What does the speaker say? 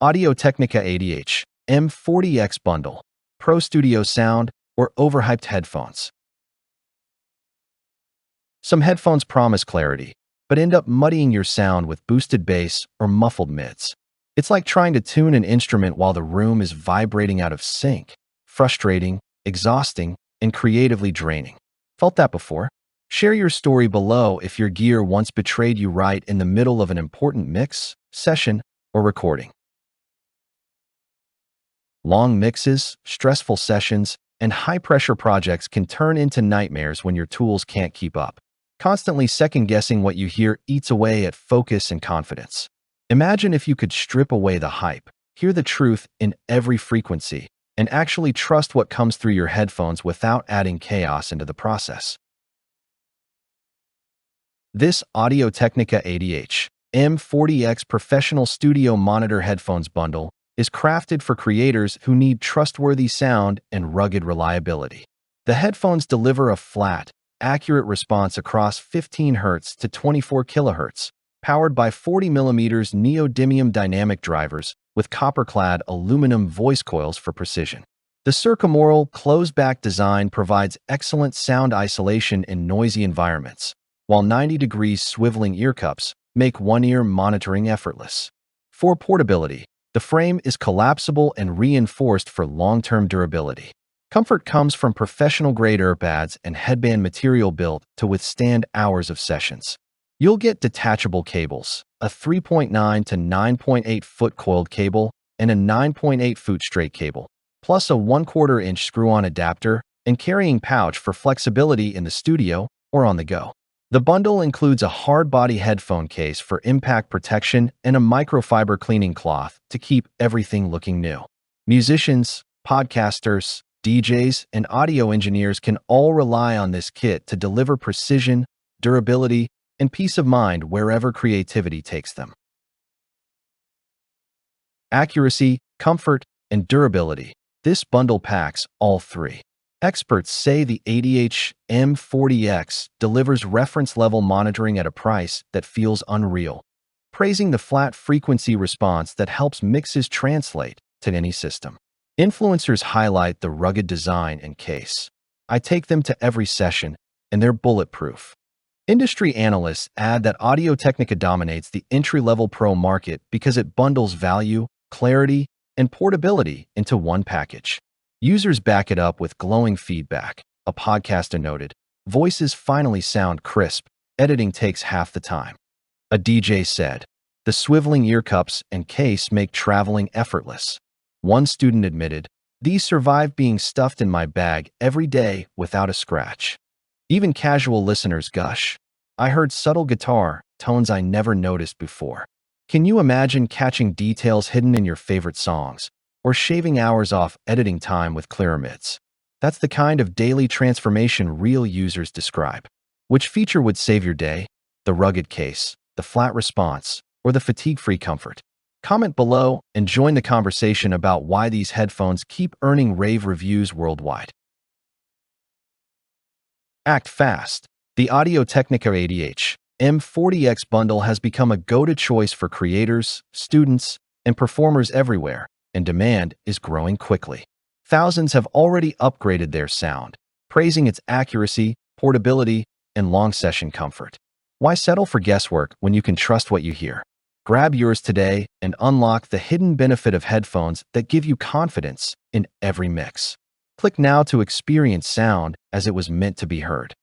Audio-Technica ATH-M40x Bundle, Pro Studio Sound, or Overhyped headphones. Some headphones promise clarity, but end up muddying your sound with boosted bass or muffled mids. It's like trying to tune an instrument while the room is vibrating out of sync. Frustrating, exhausting, and creatively draining. Felt that before? Share your story below if your gear once betrayed you right in the middle of an important mix, session, or recording. Long mixes, stressful sessions, and high-pressure projects can turn into nightmares when your tools can't keep up. Constantly second-guessing what you hear eats away at focus and confidence. Imagine if you could strip away the hype, hear the truth in every frequency, and actually trust what comes through your headphones without adding chaos into the process. This Audio-Technica ATH-M40x Professional Studio Monitor Headphones Bundle is crafted for creators who need trustworthy sound and rugged reliability. The headphones deliver a flat, accurate response across 15 Hz to 24 kHz, powered by 40mm neodymium dynamic drivers with copper-clad aluminum voice coils for precision. The circumaural, closed-back design provides excellent sound isolation in noisy environments, while 90-degree swiveling earcups make one-ear monitoring effortless. For portability, the frame is collapsible and reinforced for long-term durability. Comfort comes from professional-grade Earpads and headband material built to withstand hours of sessions. You'll get detachable cables, a 3.9 to 9.8-foot coiled cable, and a 9.8-foot straight cable, plus a 1/4-inch screw-on adapter and carrying pouch for flexibility in the studio or on the go. The bundle includes a hard-body headphone case for impact protection and a microfiber cleaning cloth to keep everything looking new. Musicians, podcasters, DJs, and audio engineers can all rely on this kit to deliver precision, durability, and peace of mind wherever creativity takes them. Accuracy, comfort, and durability. This bundle packs all three. Experts say the ATH-M40x delivers reference-level monitoring at a price that feels unreal, praising the flat frequency response that helps mixes translate to any system. Influencers highlight the rugged design and case. I take them to every session, and they're bulletproof. Industry analysts add that Audio-Technica dominates the entry-level pro market because it bundles value, clarity, and portability into one package. Users back it up with glowing feedback. A podcaster noted, "Voices finally sound crisp. Editing takes half the time." A DJ said, "The swiveling earcups and case make traveling effortless." One student admitted, "These survive being stuffed in my bag every day without a scratch." Even casual listeners gush, "I heard subtle guitar tones I never noticed before." Can you imagine catching details hidden in your favorite songs, or shaving hours off editing time with clearer mids? That's the kind of daily transformation real users describe. Which feature would save your day? The rugged case, the flat response, or the fatigue-free comfort? Comment below and join the conversation about why these headphones keep earning rave reviews worldwide. Act fast. The Audio-Technica ATH-M40x bundle has become a go-to choice for creators, students, and performers everywhere, and demand is growing quickly. Thousands have already upgraded their sound, praising its accuracy, portability, and long-session comfort. Why settle for guesswork when you can trust what you hear? Grab yours today and unlock the hidden benefit of headphones that give you confidence in every mix. Click now to experience sound as it was meant to be heard.